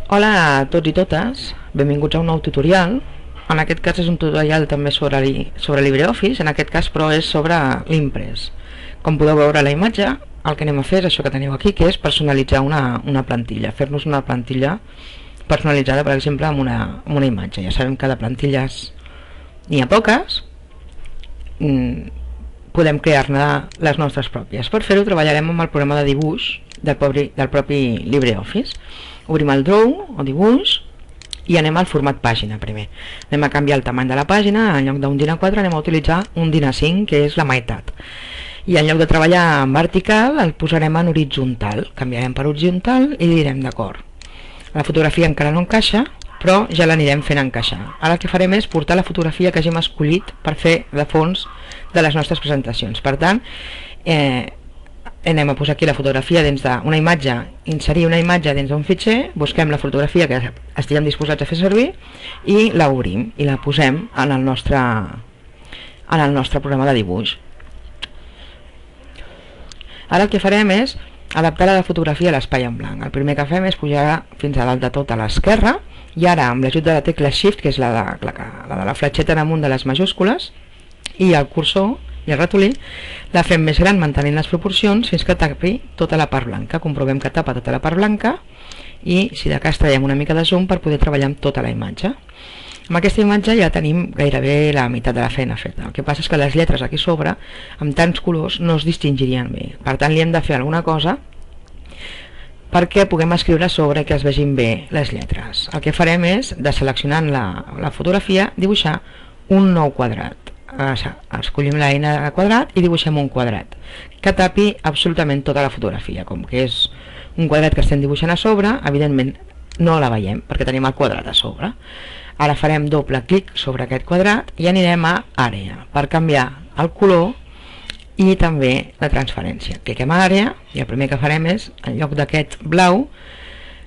Hola a tots i totes, benvinguts a un nou tutorial. En aquest cas és un tutorial també sobre LibreOffice, en aquest cas però és sobre l'Impress. Com podeu veure a la imatge, el que anem a fer és això que teniu aquí, que és personalitzar una plantilla, fer-nos una plantilla personalitzada, per exemple, amb una imatge. Ja sabem que de plantilles n'hi ha poques, podem crear-ne les nostres pròpies. Per fer-ho treballarem amb el programa de dibuix del propi LibreOffice. Obrim el Draw o dibuix i anem al format pàgina primer. Anem a canviar el tamany de la pàgina, en lloc d'un DIN A4 anem a utilitzar un DIN A5, que és la meitat. I en lloc de treballar en vertical el posarem en horitzontal. Canviarem per horitzontal i direm d'acord. La fotografia encara no encaixa, però ja l'anirem fent encaixar. Ara el que farem és portar la fotografia que hàgim escollit per fer de fons de les nostres presentacions. Per tant, anem a posar aquí la fotografia dins d'una imatge, inserir una imatge dins d'un fitxer, busquem la fotografia que estiguem disposats a fer servir i la obrim i la posem en el nostre programa de dibuix. Ara el que farem és adaptar la fotografia a l'espai en blanc. El primer que fem és pujar fins a dalt de tot a l'esquerra i ara amb l'ajut de la tecla Shift, que és la de la fletxeta damunt de les majúscules, i el cursor i el ratolí, la fem més gran mantenint les proporcions fins que tapi tota la part blanca. Comprovem que tapa tota la part blanca i si de cas traiem una mica de zoom per poder treballar amb tota la imatge. Amb aquesta imatge ja tenim gairebé la meitat de la feina feta. El que passa és que les lletres aquí sobre, amb tants colors, no es distingirien bé. Per tant, li hem de fer alguna cosa perquè puguem escriure sobre que es vegin bé les lletres. El que farem és, deseleccionant la fotografia, dibuixar un nou quadrat. Escollim l'eina de quadrat i dibuixem un quadrat que tapi absolutament tota la fotografia. Com que és un quadrat que estem dibuixant a sobre, evidentment no la veiem perquè tenim el quadrat a sobre. Ara farem doble clic sobre aquest quadrat i anirem a àrea per canviar el color i també la transparència. Cliquem a àrea i el primer que farem és, en lloc d'aquest blau,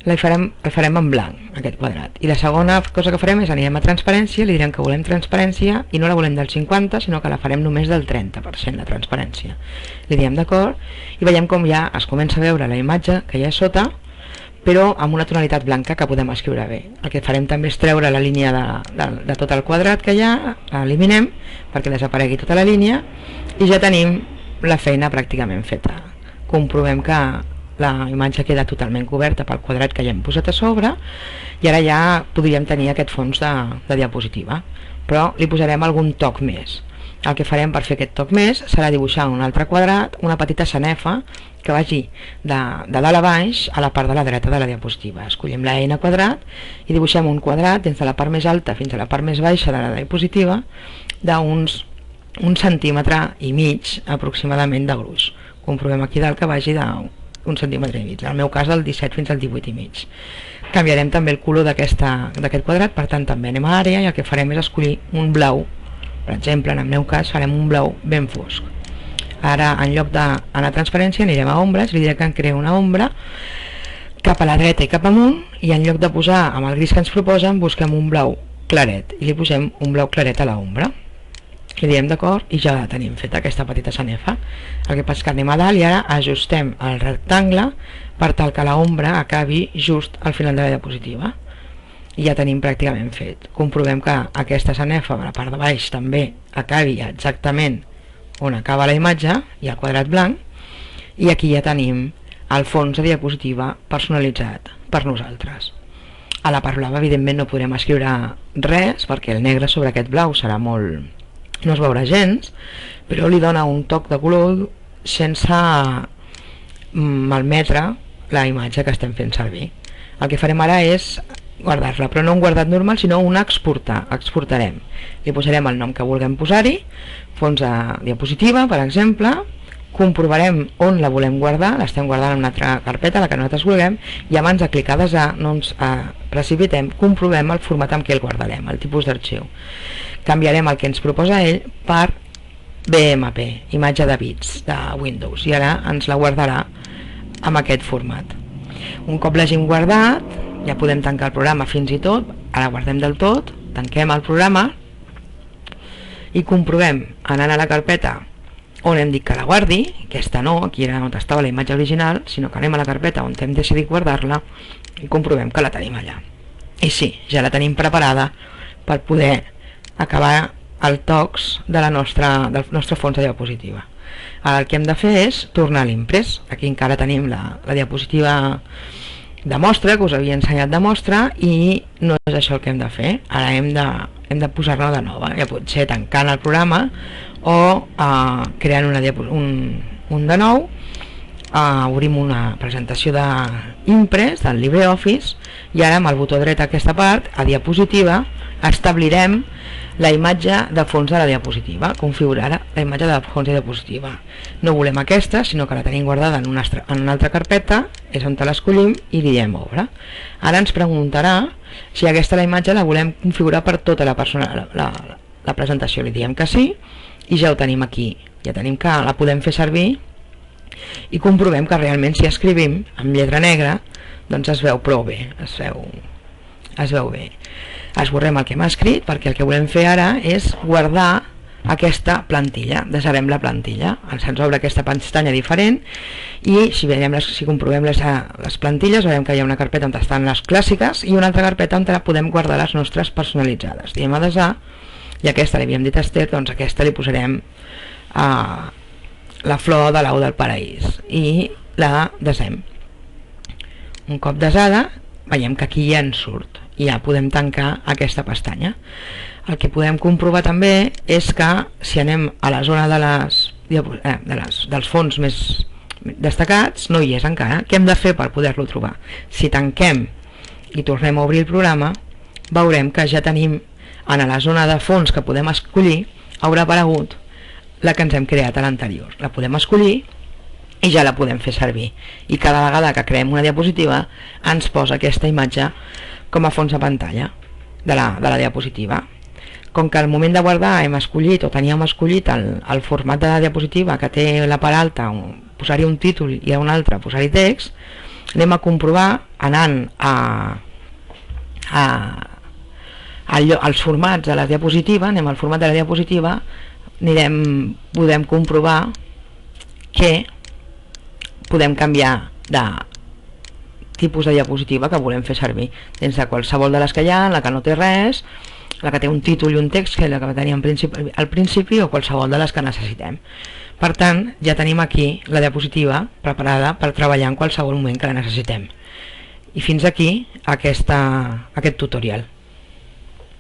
el farem en blanc, aquest quadrat. I la segona cosa que farem és anirem a transparència, li direm que volem transparència i no la volem del 50, sinó que la farem només del 30% de transparència. Li diem d'acord i veiem com ja es comença a veure la imatge que hi ha sota, però amb una tonalitat blanca que podem escriure bé. El que farem també és treure la línia de tot el quadrat que hi ha, l'eliminem perquè desaparegui tota la línia i ja tenim la feina pràcticament feta. Comprovem que la imatge queda totalment coberta pel quadrat que ja hem posat a sobre i ara ja podríem tenir aquest fons de diapositiva, però li posarem algun toc més. El que farem per fer aquest toc més serà dibuixar un altre quadrat, una petita sanefa que vagi de dalt a baix a la part de la dreta de la diapositiva. Escollim l'eina quadrat i dibuixem un quadrat des de la part més alta fins a la part més baixa de la diapositiva d'uns 1,5 centímetres aproximadament de gruix. Comprovem aquí dalt que vagi d'un centímetre i mig, en el meu cas del 17 fins al 18 i mig. Canviarem també el color d'aquest quadrat, per tant també anem a àrea i el que farem és escollir un blau. Per exemple, en el meu cas farem un blau ben fosc. Ara, en lloc d'anar a transparència, anirem a ombres, li diré que en crea una ombra cap a la dreta i cap amunt, i en lloc de posar amb el gris que ens proposen, busquem un blau claret i li posem un blau claret a l'ombra. Li diem d'acord i ja tenim feta aquesta petita sanefa. El que passa és que anem a dalt i ara ajustem el rectangle per tal que l'ombra acabi just al final de la diapositiva. I ja tenim pràcticament fet. Comprovem que aquesta sanefa a la part de baix també acabi exactament on acaba la imatge i el quadrat blanc, i aquí ja tenim el fons de diapositiva personalitzat per nosaltres. A la part blava evidentment no podrem escriure res perquè el negre sobre aquest blau serà no es veurà gens, però li dona un toc de color sense malmetre la imatge que estem fent servir. El que farem ara és guardar-la, però no un guardat normal, sinó un exportar. Exportarem. Li posarem el nom que vulguem posar-hi, fons de diapositiva, per exemple, comprovarem on la volem guardar, l'estem guardant en una altra carpeta, la que nosaltres vulguem, i abans de clicar a desar, no ens precipitem, comprovem el format amb què el guardarem, el tipus d'arxiu. Canviarem el que ens proposa ell per BMP, imatge de bits de Windows, i ara ens la guardarà amb aquest format. Un cop l'hagim guardat, ja podem tancar el programa fins i tot, ara guardem del tot, tanquem el programa i comprovem, anant a la carpeta on hem dit que la guardi, aquesta no, aquí era on estava la imatge original, sinó que anem a la carpeta on hem decidit guardar-la i comprovem que la tenim allà. I sí, ja la tenim preparada per poder acabar el tocs del nostre fons de diapositiva. Ara el que hem de fer és tornar a l'imprès. Aquí encara tenim la diapositiva de mostra, que us havia ensenyat de mostra, i no és això el que hem de fer. Ara hem de posar-la de nova, ja pot ser tancant el programa o creant un de nou. Obrim una presentació d'imprès del LibreOffice i ara amb el botó dret a aquesta part, a diapositiva, establirem la imatge de fons de la diapositiva, configurar la imatge de fons de diapositiva. No volem aquesta, sinó que la tenim guardada en una altra carpeta, és on l'escollim i li diem obre. Ara ens preguntarà si aquesta la imatge la volem configurar per tota la presentació. Li diem que sí i ja ho tenim aquí. Ja tenim que la podem fer servir i comprovem que realment si escrivim amb lletra negra doncs es veu prou bé, es veu bé. Esborrem el que hem escrit perquè el que volem fer ara és guardar aquesta plantilla. Desarem la plantilla, ens obre aquesta pestanya diferent i si comprovem les plantilles veurem que hi ha una carpeta on estan les clàssiques i una altra carpeta on podem guardar les nostres personalitzades. Diem a desar i aquesta li havíem dit a Esther, doncs aquesta li posarem la flor de l'au del paraís i la desem. Un cop desada veiem que aquí ja ens surt i ja podem tancar aquesta pestanya. El que podem comprovar també és que si anem a la zona dels fons més destacats no hi és encara. Què hem de fer per poder-lo trobar? Si tanquem i tornem a obrir el programa veurem que ja tenim en la zona de fons que podem escollir haurà aparegut la que ens hem creat a l'anterior. La podem escollir i ja la podem fer servir. I cada vegada que creem una diapositiva ens posa aquesta imatge com a fons de pantalla de la diapositiva. Com que al moment de guardar hem escollit o teníem escollit el format de la diapositiva que té la part alta, posar-hi un títol i a un altre posar-hi text, anem a comprovar anant als formats de la diapositiva, anem al format de la diapositiva, podem comprovar que podem canviar de tipus de diapositiva que volem fer servir, dins de qualsevol de les que hi ha, la que no té res, la que té un títol i un text, que és la que teníem al principi, o qualsevol de les que necessitem. Per tant, ja tenim aquí la diapositiva preparada per treballar en qualsevol moment que la necessitem. I fins aquí aquest tutorial.